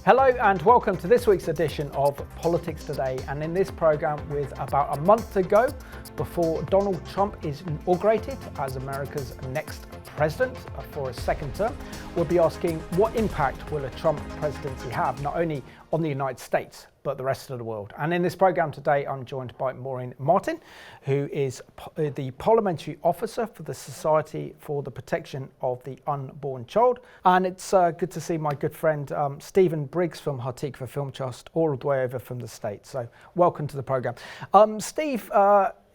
Hello and welcome to this week's edition of Politics Today. And in this programme, with about a month to go before Donald Trump is inaugurated as America's next president for a second term, we'll be asking what impact will a Trump presidency have, not only on the United States, but the rest of the world. And in this programme today, I'm joined by Maureen, who is the Parliamentary Officer for the Society for the Protection of the Unborn Child. And it's good to see my good friend Stephen Briggs from Hatikvah Film Trust, all the way over from the States. So welcome to the programme. Steve,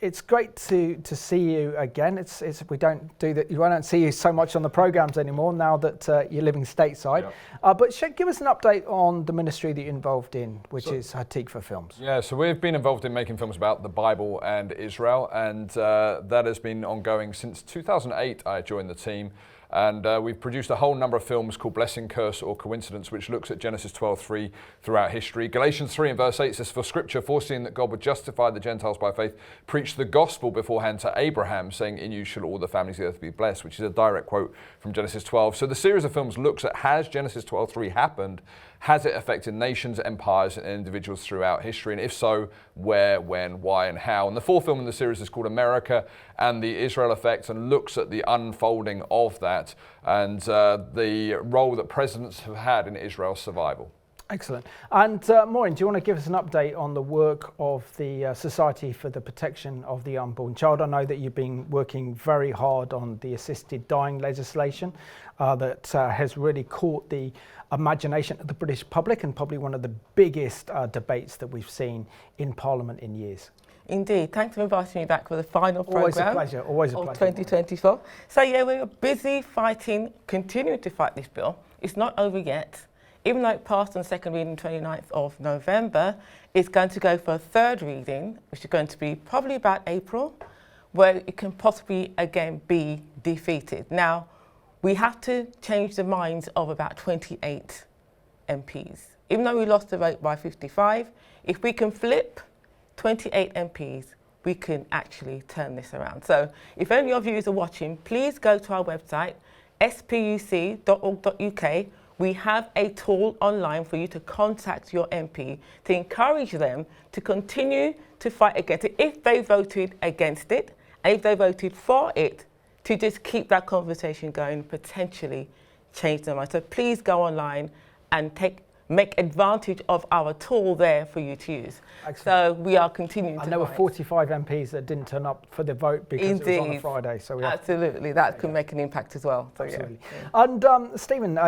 it's great to see you again. We don't see you so much on the programmes anymore now that you're living stateside. Yeah. But give us an update on the ministry that you're involved in, which is Hatikvah Films. Yeah, so we've been involved in making films about the Bible and Israel, and that has been ongoing since 2008. I joined the team. And we've produced a whole number of films called Blessing, Curse or Coincidence, which looks at Genesis 12:3 throughout history. Galatians 3 and verse 8 says, "For Scripture, foreseeing that God would justify the Gentiles by faith, preached the gospel beforehand to Abraham, saying, in you shall all the families of the earth be blessed," which is a direct quote from Genesis 12. So the series of films looks at, has Genesis 12:3 happened? Has it affected nations, empires, and individuals throughout history? And if so, where, when, why, and how? And the fourth film in the series is called America and the Israel Effect, and looks at the unfolding of that and the role that presidents have had in Israel's survival. Excellent. And Maureen, do you want to give us an update on the work of the Society for the Protection of the Unborn Child? I know that you've been working very hard on the assisted dying legislation that has really caught the imagination of the British public, and probably one of the biggest debates that we've seen in Parliament in years. Indeed. Thanks for inviting me back for the final programme. Always a pleasure. 2024. So yeah, we're busy fighting, continuing to fight this bill. It's not over yet. Even though it passed on second reading 29th of November, it's going to go for a third reading, which is going to be probably about April, where it can possibly again be defeated. Now, we have to change the minds of about 28 MPs. Even though we lost the vote by 55, if we can flip 28 MPs, we can actually turn this around. So if any of you are watching, please go to our website, spuc.org.uk. We have a tool online for you to contact your MP to encourage them to continue to fight against it if they voted against it, and if they voted for it, to just keep that conversation going, potentially change their mind. So please go online and make advantage of our tool there for you to use. Excellent. So we are continuing to fight. And there were 45 MPs that didn't turn up for the vote because it was on a Friday. So absolutely, that could make an impact as well. So, absolutely. Yeah. And Stephen,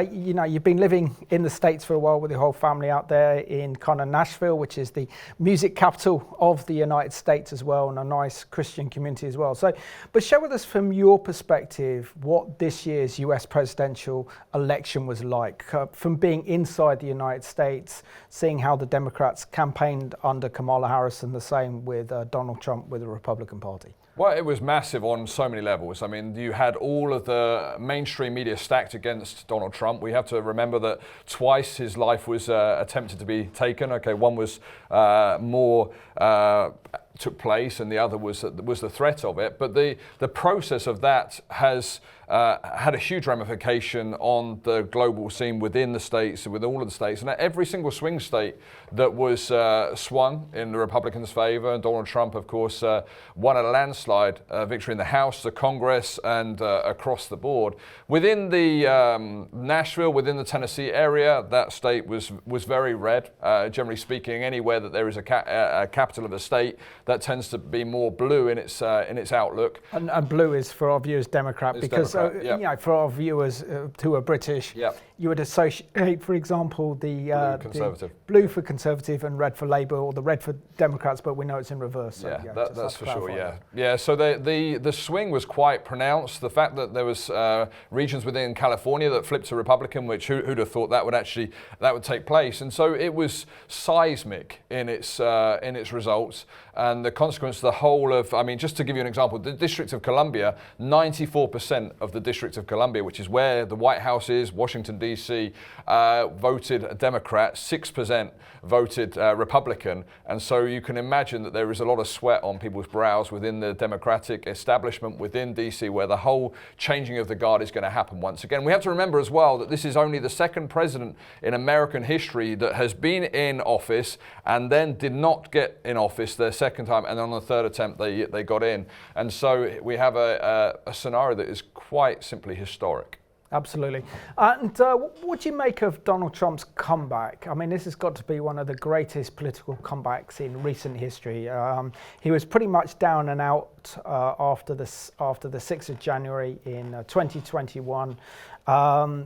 you've been living in the States for a while with your whole family out there in kind of Nashville, which is the music capital of the United States as well, and a nice Christian community as well. So, but share with us from your perspective what this year's US presidential election was like, from being inside the United States, seeing how the Democrats campaigned under Kamala Harris, and the same with Donald Trump with the Republican Party. Well, it was massive on so many levels. I mean, you had all of the mainstream media stacked against Donald Trump. We have to remember that twice his life was attempted to be taken. Okay, one was took place, and the other was the threat of it. But the process of that has had a huge ramification on the global scene within the states, with all of the states, and every single swing state that was swung in the Republicans' favor. And Donald Trump, of course, won a landslide victory in the House, the Congress, and across the board. Within the Nashville, within the Tennessee area, that state was very red. Generally speaking, anywhere that there is a capital of a state, that tends to be more blue in its outlook. And blue is, for our viewers, Democrat, because for our viewers who are British, you would associate, for example, the blue for Conservative and red for Labour, or the red for Democrats, but we know it's in reverse. So, that's for sure. Yeah. So the swing was quite pronounced. The fact that there was regions within California that flipped to Republican, which who'd have thought that would take place, and so it was seismic in its results. And the consequence, the whole of, I mean, just to give you an example, the District of Columbia, 94% of the District of Columbia, which is where the White House is, Washington, D.C., voted Democrat, 6% voted Republican. And so you can imagine that there is a lot of sweat on people's brows within the Democratic establishment within D.C., where the whole changing of the guard is going to happen once again. We have to remember as well that this is only the second president in American history that has been in office and then did not get in office their second time, and on the third attempt they got in. And so we have a scenario that is quite simply historic. Absolutely. And what do you make of Donald Trump's comeback? I mean, this has got to be one of the greatest political comebacks in recent history. He was pretty much down and out after the 6th of January in 2021,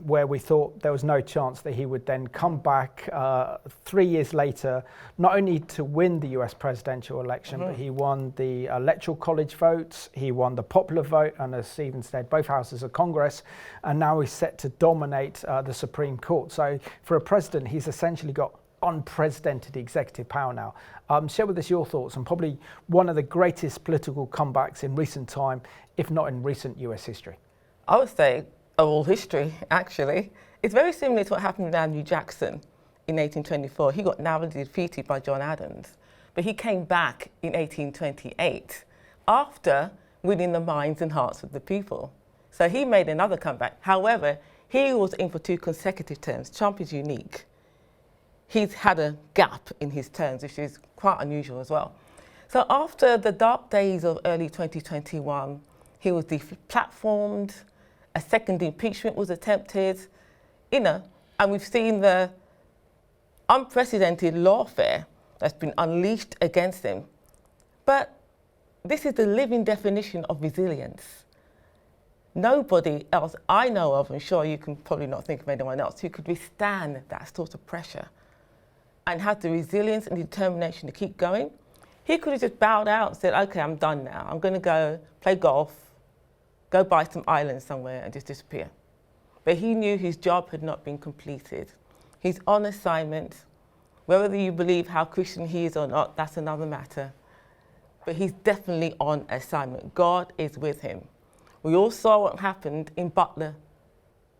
where we thought there was no chance that he would then come back 3 years later, not only to win the US presidential election, but he won the electoral college votes, he won the popular vote, and as Stephen said, both houses of Congress, and now he's set to dominate the Supreme Court. So for a president, he's essentially got unprecedented executive power now. Share with us your thoughts on probably one of the greatest political comebacks in recent time, if not in recent US history. I would say of all history, actually. It's very similar to what happened with Andrew Jackson in 1824. He got narrowly defeated by John Adams, but he came back in 1828 after winning the minds and hearts of the people. So he made another comeback. However, he was in for 2 consecutive terms. Trump is unique. He's had a gap in his terms, which is quite unusual as well. So after the dark days of early 2021, he was deplatformed, a second impeachment was attempted, and we've seen the unprecedented lawfare that's been unleashed against him. But this is the living definition of resilience. Nobody else I know of, I'm sure you can probably not think of anyone else, who could withstand that sort of pressure and have the resilience and determination to keep going. He could have just bowed out and said, okay, I'm done now. I'm going to go play golf, go buy some islands somewhere and just disappear. But he knew his job had not been completed. He's on assignment. Whether you believe how Christian he is or not, that's another matter. But he's definitely on assignment. God is with him. We all saw what happened in Butler,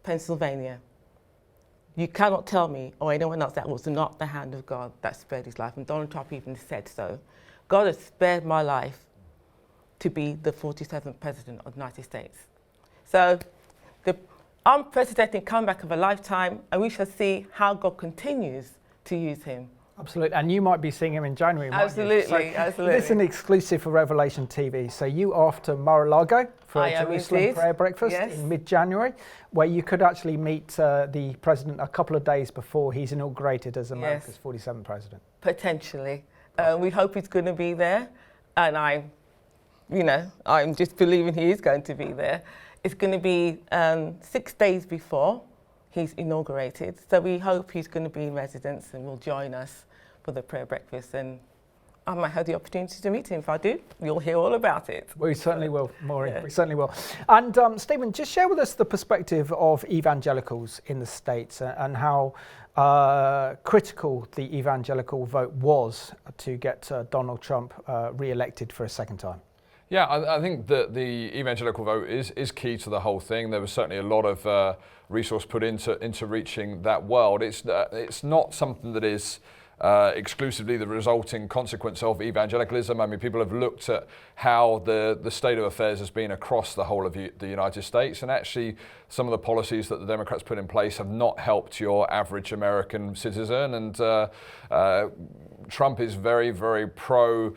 Pennsylvania. You cannot tell me or anyone else that was not the hand of God that spared his life. And Donald Trump even said so. God has spared my life to be the 47th president of the United States. So the unprecedented comeback of a lifetime, and we shall see how God continues to use him. Absolutely, and you might be seeing him in January, absolutely, so absolutely. This is an exclusive for Revelation TV. So you are off to Mar-a-Lago for a Jerusalem prayer breakfast in mid-January, where you could actually meet the president a couple of days before he's inaugurated as America's 47th president. Potentially. We hope he's going to be there, and I'm just believing he is going to be there. It's going to be 6 days before he's inaugurated, so we hope he's going to be in residence and will join us for the prayer breakfast, and I might have the opportunity to meet him. If I do, you'll hear all about it. We certainly will, Maureen, we certainly will. And Stephen, just share with us the perspective of evangelicals in the States and how critical the evangelical vote was to get Donald Trump re-elected for a second time. Yeah, I think that the evangelical vote is key to the whole thing. There was certainly a lot of resource put into reaching that world. It's not something that is exclusively the resulting consequence of evangelicalism. I mean, people have looked at how the state of affairs has been across the whole of the United States, and actually some of the policies that the Democrats put in place have not helped your average American citizen. And Trump is very, very pro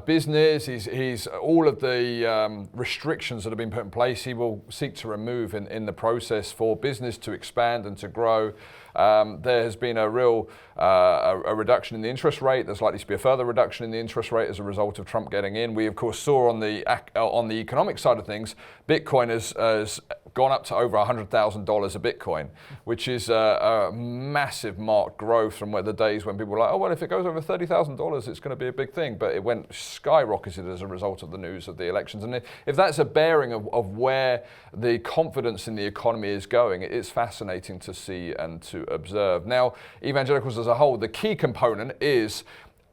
business. He's all of the restrictions that have been put in place, he will seek to remove in the process for business to expand and to grow. There has been a real a reduction in the interest rate. There's likely to be a further reduction in the interest rate as a result of Trump getting in. We, of course, saw on the economic side of things, Bitcoin has gone up to over $100,000 a Bitcoin, which is a massive marked growth from the days when people were like, oh, well, if it goes over $30,000, it's going to be a big thing. But it went skyrocketed as a result of the news of the elections. And if that's a bearing of where the confidence in the economy is going, it's fascinating to see and to observe. Now, evangelicals as a whole, the key component is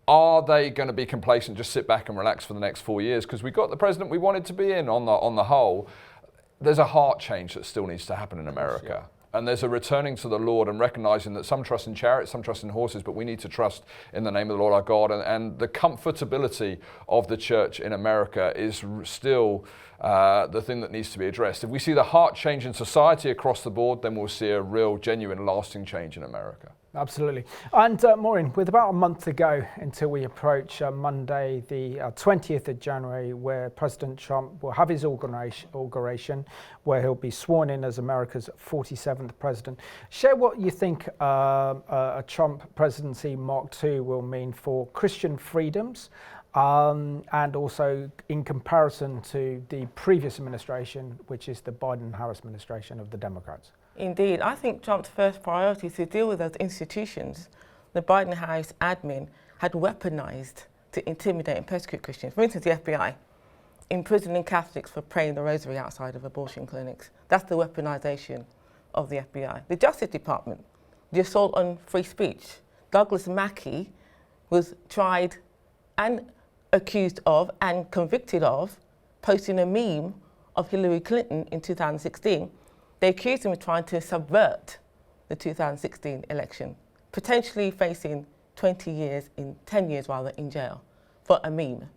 Are they going to be complacent, just sit back and relax for the next 4 years? Because we got the president we wanted to be in on the whole. There's a heart change that still needs to happen in America. And there's a returning to the Lord and recognizing that some trust in chariots, some trust in horses, but we need to trust in the name of the Lord our God. And the comfortability of the church in America is still the thing that needs to be addressed. If we see the heart change in society across the board, then we'll see a real, genuine, lasting change in America. Absolutely. And Maureen, with about a month to go until we approach Monday, the 20th of January, where President Trump will have his inauguration, where he'll be sworn in as America's 47th president. Share what you think a Trump presidency Mark II will mean for Christian freedoms, and also in comparison to the previous administration, which is the Biden-Harris administration of the Democrats. Indeed, I think Trump's first priority is to deal with those institutions the Biden-Harris admin had weaponized to intimidate and persecute Christians. For instance, the FBI, imprisoning Catholics for praying the rosary outside of abortion clinics. That's the weaponization of the FBI. The Justice Department, the assault on free speech. Douglas Mackey was tried and accused of and convicted of posting a meme of Hillary Clinton in 2016. They accused him of trying to subvert the 2016 election, potentially facing 10 years in jail for a meme.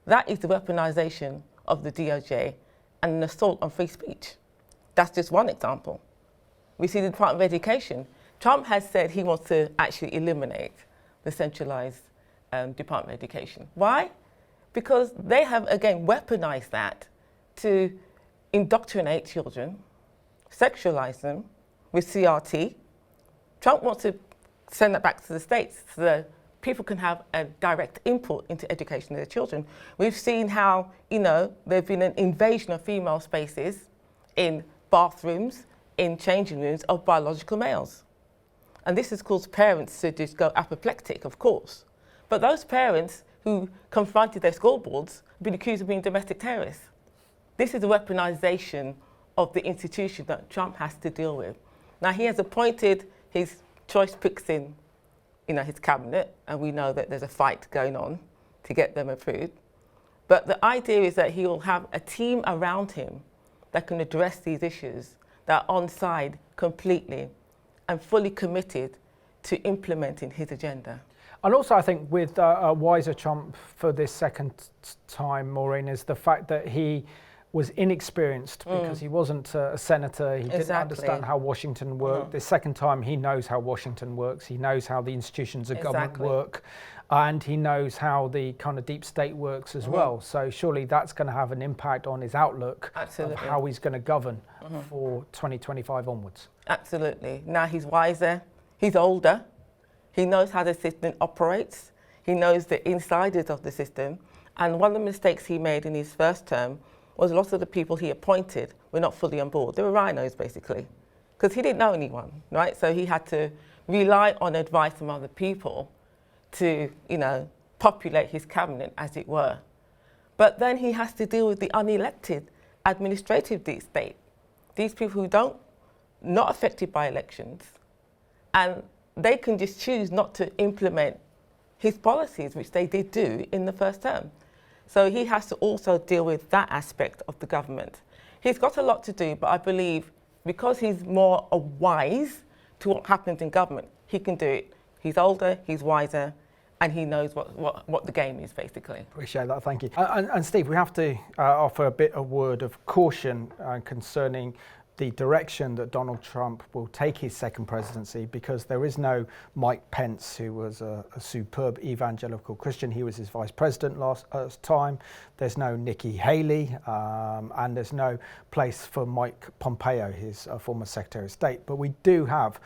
That is the weaponization of the DOJ and an assault on free speech. That's just one example. We see the Department of Education. Trump has said he wants to actually eliminate the centralized Department of Education. Why? Because they have, again, weaponized that to indoctrinate children, sexualize them with CRT. Trump wants to send that back to the states so that people can have a direct input into education of their children. We've seen how, there's been an invasion of female spaces in bathrooms, in changing rooms of biological males. And this has caused parents to just go apoplectic, of course. But those parents who confronted their school boards have been accused of being domestic terrorists. This is the weaponization of the institution that Trump has to deal with. Now, he has appointed his choice picks in his cabinet, and we know that there's a fight going on to get them approved. But the idea is that he will have a team around him that can address these issues, that are on side completely and fully committed to implementing his agenda. And also, I think with a wiser Trump for this second time, Maureen, is the fact that he was inexperienced because he wasn't a senator. He didn't understand how Washington worked. The second time, he knows how Washington works. He knows how the institutions of government work. And he knows how the kind of deep state works as well. So surely that's going to have an impact on his outlook of how he's going to govern for 2025 onwards. Absolutely. Now he's wiser. He's older. He knows how the system operates. He knows the insiders of the system. And one of the mistakes he made in his first term was lots of the people he appointed were not fully on board. They were rhinos, basically, because he didn't know anyone, right? So he had to rely on advice from other people to, populate his cabinet, as it were. But then he has to deal with the unelected administrative state, these people who not affected by elections, and they can just choose not to implement his policies, which they did do in the first term. So he has to also deal with that aspect of the government. He's got a lot to do, but I believe because he's more wise to what happens in government, he can do it. He's older, he's wiser, and he knows what the game is, basically. Appreciate that, thank you. And Steve, we have to offer a word of caution concerning the direction that Donald Trump will take his second presidency, because there is no Mike Pence, who was a superb evangelical Christian. He was his vice president last time. There's no Nikki Haley, and there's no place for Mike Pompeo, his former Secretary of State. But we do have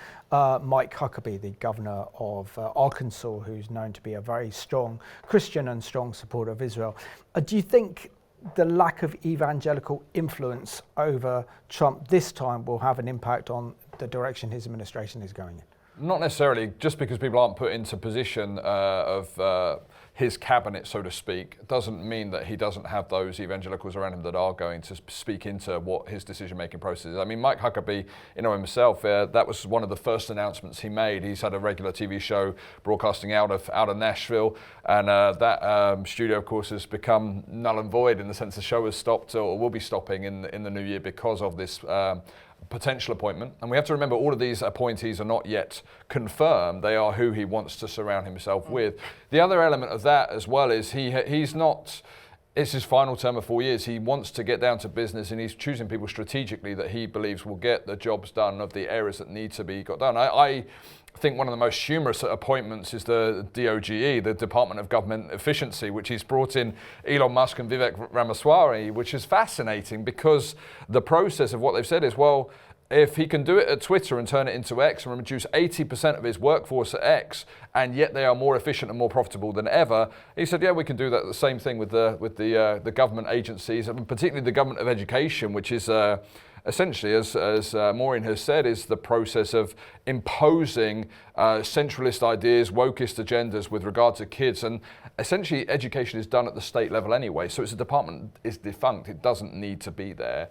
Mike Huckabee, the governor of Arkansas, who's known to be a very strong Christian and strong supporter of Israel. Do you think the lack of evangelical influence over Trump this time will have an impact on the direction his administration is going in? Not necessarily. Just because people aren't put into position of his cabinet, so to speak, doesn't mean that he doesn't have those evangelicals around him that are going to speak into what his decision-making process is. I mean, Mike Huckabee, himself, that was one of the first announcements he made. He's had a regular TV show broadcasting out of Nashville, and that studio, of course, has become null and void in the sense the show has stopped or will be stopping in the new year because of this potential appointment. And we have to remember all of these appointees are not yet confirmed. They are who he wants to surround himself with. The other element of that as well is he's not, it's his final term of 4 years. He wants to get down to business, and he's choosing people strategically that he believes will get the jobs done of the areas that need to be got done. I think one of the most humorous appointments is the DOGE, the Department of Government Efficiency, which he's brought in Elon Musk and Vivek Ramaswamy, which is fascinating because the process of what they've said is, well, if he can do it at Twitter and turn it into X and reduce 80% of his workforce at X, and yet they are more efficient and more profitable than ever, he said, yeah, we can do that. The same thing with the government agencies, and particularly the government of education, which is essentially, as Maureen has said, is the process of imposing centralist ideas, wokist agendas with regard to kids. And essentially, education is done at the state level anyway. So it's a department is defunct. It doesn't need to be there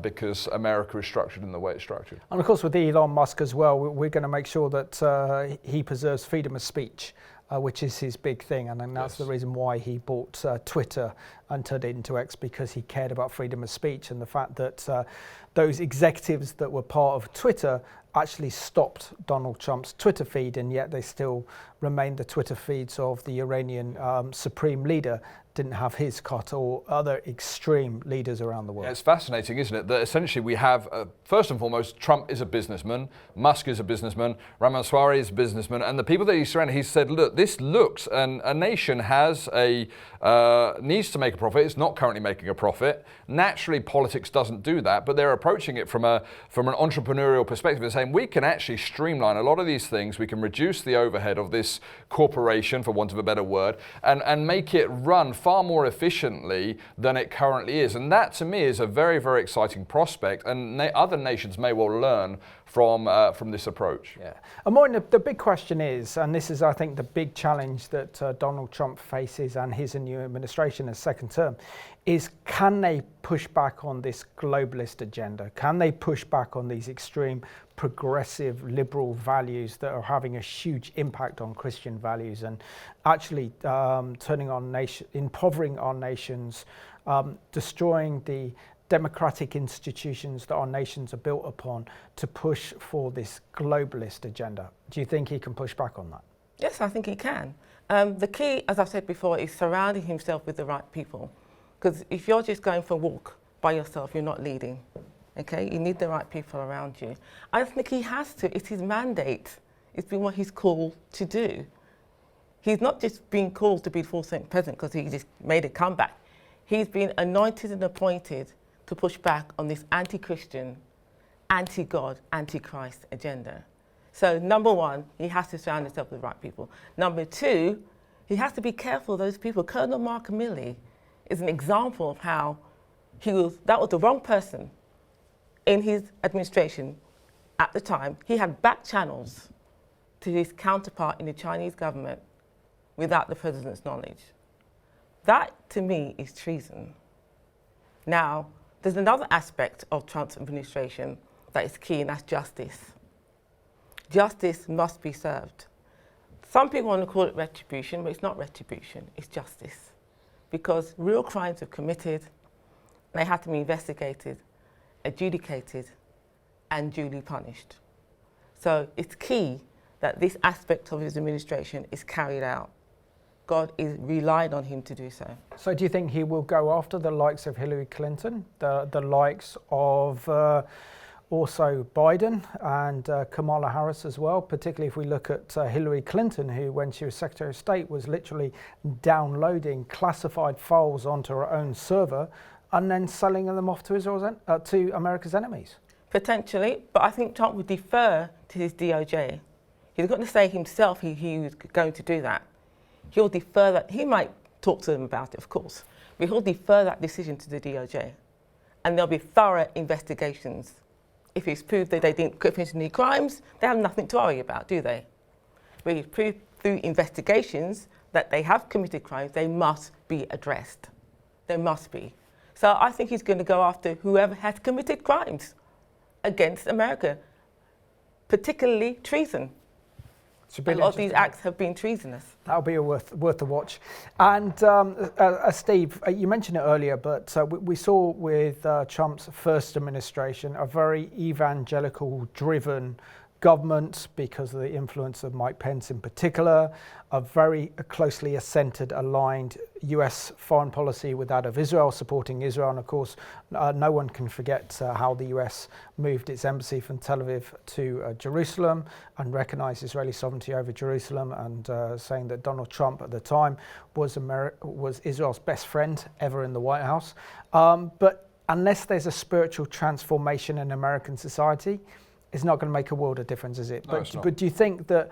because America is structured in the way it's structured. And of course, with Elon Musk as well, we're going to make sure that he preserves freedom of speech. Which is his big thing, and then that's the reason why he bought Twitter and turned it into X, because he cared about freedom of speech and the fact that those executives that were part of Twitter actually stopped Donald Trump's Twitter feed, and yet they still remained the Twitter feeds of the Iranian supreme leader, didn't have his cut, or other extreme leaders around the world. Yeah, it's fascinating, isn't it, that essentially we have, first and foremost, Trump is a businessman, Musk is a businessman, Ramaswamy is a businessman, and the people that he's surrounded, he said, look, this looks, and a nation has needs to make a profit, it's not currently making a profit. Naturally, politics doesn't do that, but they're approaching it from an entrepreneurial perspective and saying, we can actually streamline a lot of these things, we can reduce the overhead of this corporation, for want of a better word, and make it run far more efficiently than it currently is. And that, to me, is a very, very exciting prospect, and other nations may well learn from this approach. Yeah. And Maureen, the big question is, and this is, I think, the big challenge that Donald Trump faces and his new administration as second term, is can they push back on this globalist agenda? Can they push back on these extreme progressive liberal values that are having a huge impact on Christian values and actually impovering our nations, destroying the democratic institutions that our nations are built upon to push for this globalist agenda? Do you think he can push back on that? Yes, I think he can. The key, as I've said before, is surrounding himself with the right people. Because if you're just going for a walk by yourself, you're not leading. Okay, you need the right people around you. I think he has to. It's his mandate. It's been what he's called to do. He's not just being called to be full president because he just made a comeback. He's been anointed and appointed to push back on this anti-Christian, anti-God, anti-Christ agenda. So number one, he has to surround himself with the right people. Number two, he has to be careful of those people. Colonel Mark Milley is an example of how that was the wrong person in his administration at the time. He had back channels to his counterpart in the Chinese government without the president's knowledge. That, to me, is treason. Now, there's another aspect of Trump's administration that is key, and that's justice. Justice must be served. Some people want to call it retribution, but it's not retribution, it's justice. Because real crimes are committed, they have to be investigated, adjudicated, and duly punished. So it's key that this aspect of his administration is carried out. God is relying on him to do so. So do you think he will go after the likes of Hillary Clinton, the likes of also Biden and Kamala Harris as well, particularly if we look at Hillary Clinton, who, when she was Secretary of State, was literally downloading classified files onto her own server and then selling them off to America's enemies? Potentially, but I think Trump would defer to his DOJ. He's not going to say himself he was going to do that. He'll defer that. He might talk to them about it, of course, but he'll defer that decision to the DOJ. And there'll be thorough investigations If it's proved that they didn't commit any crimes, they have nothing to worry about, do they? But if it's proved through investigations that they have committed crimes, they must be addressed. They must be. So I think he's going to go after whoever has committed crimes against America, particularly treason. A lot of these acts have been treasonous. That'll be worth a watch. And Steve, you mentioned it earlier, but we saw with Trump's first administration a very evangelical-driven government because of the influence of Mike Pence in particular, a very closely centred, aligned US foreign policy with that of Israel, supporting Israel. And of course, no one can forget how the US moved its embassy from Tel Aviv to Jerusalem and recognised Israeli sovereignty over Jerusalem, and saying that Donald Trump at the time was Israel's best friend ever in the White House. But unless there's a spiritual transformation in American society, it's not going to make a world of difference, is it? No, but do you think that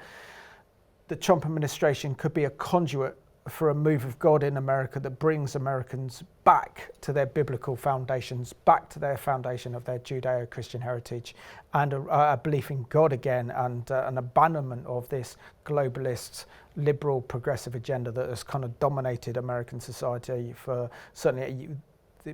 the Trump administration could be a conduit for a move of God in America that brings Americans back to their biblical foundations, back to their foundation of their Judeo-Christian heritage, and a belief in God again, and an abandonment of this globalist, liberal, progressive agenda that has kind of dominated American society for certainly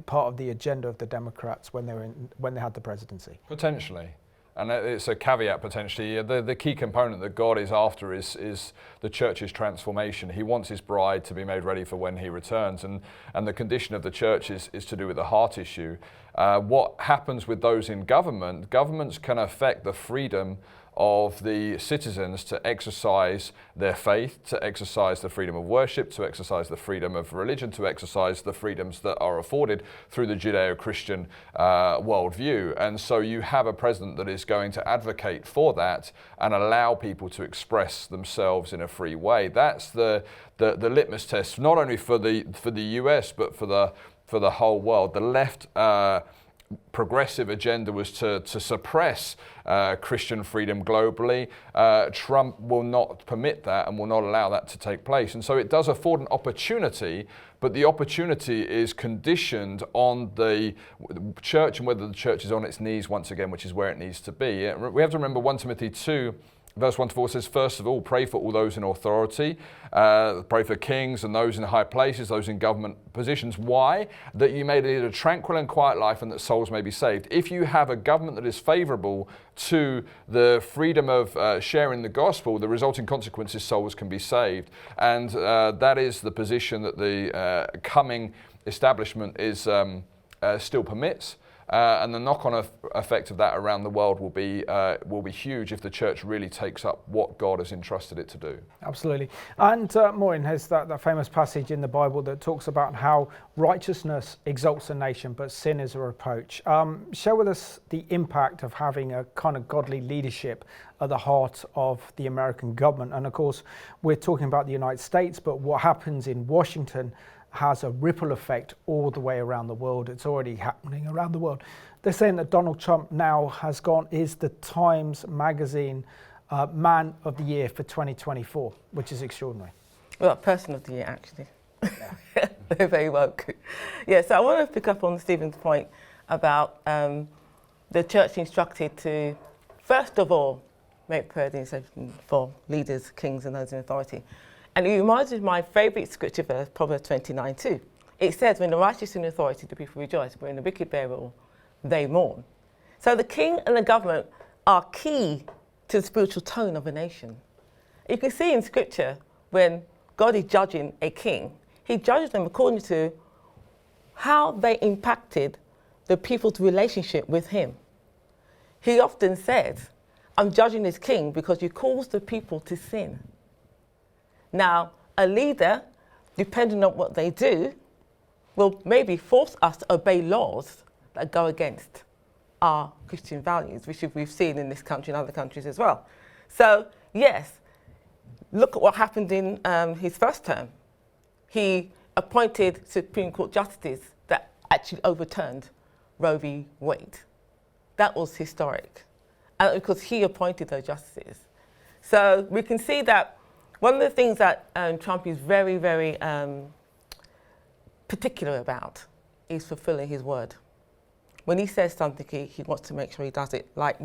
part of the agenda of the Democrats when they had the presidency? Potentially. And it's a caveat potentially. The key component that God is after is the church's transformation. He wants his bride to be made ready for when he returns. And the condition of the church is to do with the heart issue. What happens with those in government, governments can affect the freedom of the citizens to exercise their faith, to exercise the freedom of worship, to exercise the freedom of religion, to exercise the freedoms that are afforded through the Judeo-Christian worldview. And so you have a president that is going to advocate for that and allow people to express themselves in a free way. That's the litmus test, not only for the US, but for the whole world. The left progressive agenda was to suppress Christian freedom globally. Trump will not permit that and will not allow that to take place. And so it does afford an opportunity, but the opportunity is conditioned on the church and whether the church is on its knees once again, which is where it needs to be. We have to remember 1 Timothy 2, Verse 1-4 says, first of all, pray for all those in authority, pray for kings and those in high places, those in government positions. Why? That you may lead a tranquil and quiet life and that souls may be saved. If you have a government that is favourable to the freedom of sharing the gospel, the resulting consequence is souls can be saved. And that is the position that the coming establishment is still permits. And the knock-on effect of that around the world will be huge if the church really takes up what God has entrusted it to do. Absolutely. And Maureen has that famous passage in the Bible that talks about how righteousness exalts a nation, but sin is a reproach. Share with us the impact of having a kind of godly leadership at the heart of the American government. And of course, we're talking about the United States, but what happens in Washington has a ripple effect all the way around the world. It's already happening around the world. They're saying that Donald Trump now is the Times Magazine Man of the Year for 2024, which is extraordinary. Well, Person of the Year, actually. Yeah. They're very woke. Yeah, so I want to pick up on Stephen's point about the church instructed to, first of all, make prayer for leaders, kings and those in authority. And it reminds me of my favourite scripture verse, Proverbs 29:2. It says, when the righteous in authority, the people rejoice, but when the wicked bear rule, they mourn. So the king and the government are key to the spiritual tone of a nation. You can see in scripture, when God is judging a king, he judges them according to how they impacted the people's relationship with him. He often says, I'm judging this king because you caused the people to sin. Now, a leader, depending on what they do, will maybe force us to obey laws that go against our Christian values, which we've seen in this country and other countries as well. So, yes, look at what happened in his first term. He appointed Supreme Court justices that actually overturned Roe v. Wade. That was historic, and because he appointed those justices. So we can see that one of the things that Trump is very, very particular about is fulfilling his word. when he says something, he wants to make sure he does it, like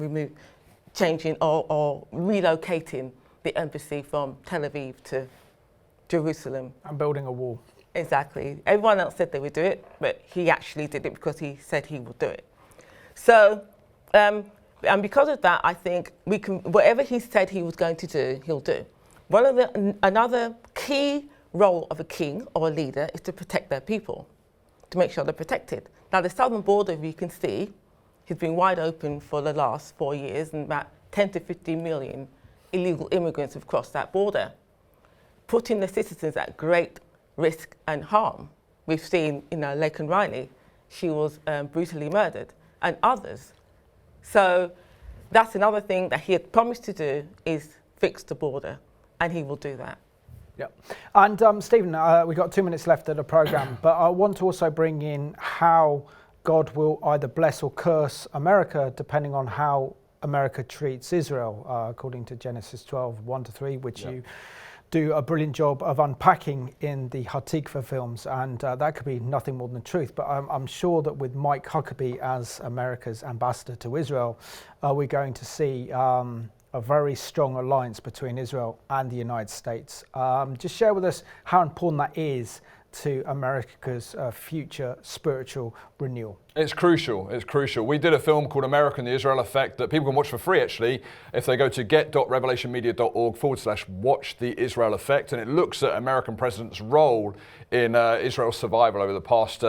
changing or relocating the embassy from Tel Aviv to Jerusalem. And building a wall. Exactly. Everyone else said they would do it, but he actually did it because he said he would do it. So, and because of that, I think we can, whatever he said he was going to do, he'll do. Another key role of a king or a leader is to protect their people, to make sure they're protected. Now, the southern border, you can see, has been wide open for the last 4 years, and about 10 to 15 million illegal immigrants have crossed that border, putting the citizens at great risk and harm. We've seen, Laken Riley, she was brutally murdered, and others. So that's another thing that he had promised to do, is fix the border, and he will do that. Yeah. And Stephen, we've got 2 minutes left of the programme, but I want to also bring in how God will either bless or curse America depending on how America treats Israel, according to Genesis 12, 1-3, which you do a brilliant job of unpacking in the Hatikvah films, and that could be nothing more than the truth. But I'm sure that with Mike Huckabee as America's ambassador to Israel, we're going to see a very strong alliance between Israel and the United States. Just share with us how important that is to America's future spiritual renewal. It's crucial. It's crucial. We did a film called America and the Israel Effect that people can watch for free, actually, if they go to get.revelationmedia.org/watch the Israel Effect. And it looks at American presidents' role in Israel's survival over the past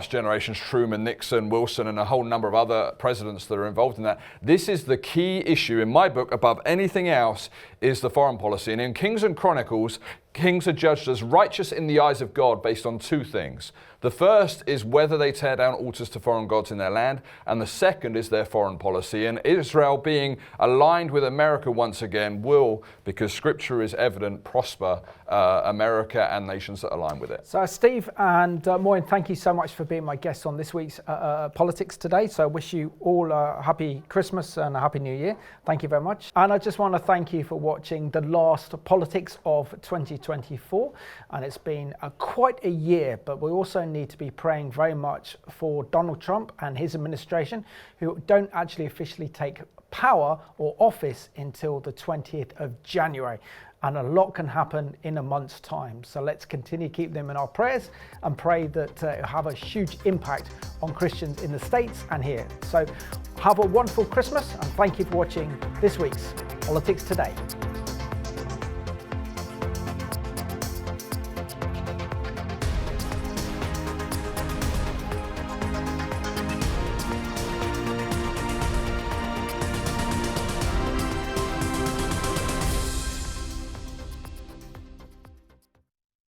generations, Truman, Nixon, Wilson, and a whole number of other presidents that are involved in that. This is the key issue in my book, above anything else, is the foreign policy. And in Kings and Chronicles, kings are judged as righteous in the eyes of God based on two things. The first is whether they tear down altars to foreign gods in their land, and the second is their foreign policy. And Israel, being aligned with America once again, will, because Scripture is evident, prosper America and nations that align with it. So Steve and Maureen, thank you so much for being my guests on this week's Politics Today. So I wish you all a happy Christmas and a happy New Year. Thank you very much. And I just want to thank you for watching the last Politics of 2024. And it's been quite a year, but we also need to be praying very much for Donald Trump and his administration, who don't actually officially take power or office until the 20th of January. And a lot can happen in a month's time. So let's continue to keep them in our prayers and pray that it'll have a huge impact on Christians in the States and here. So have a wonderful Christmas, and thank you for watching this week's Politics Today.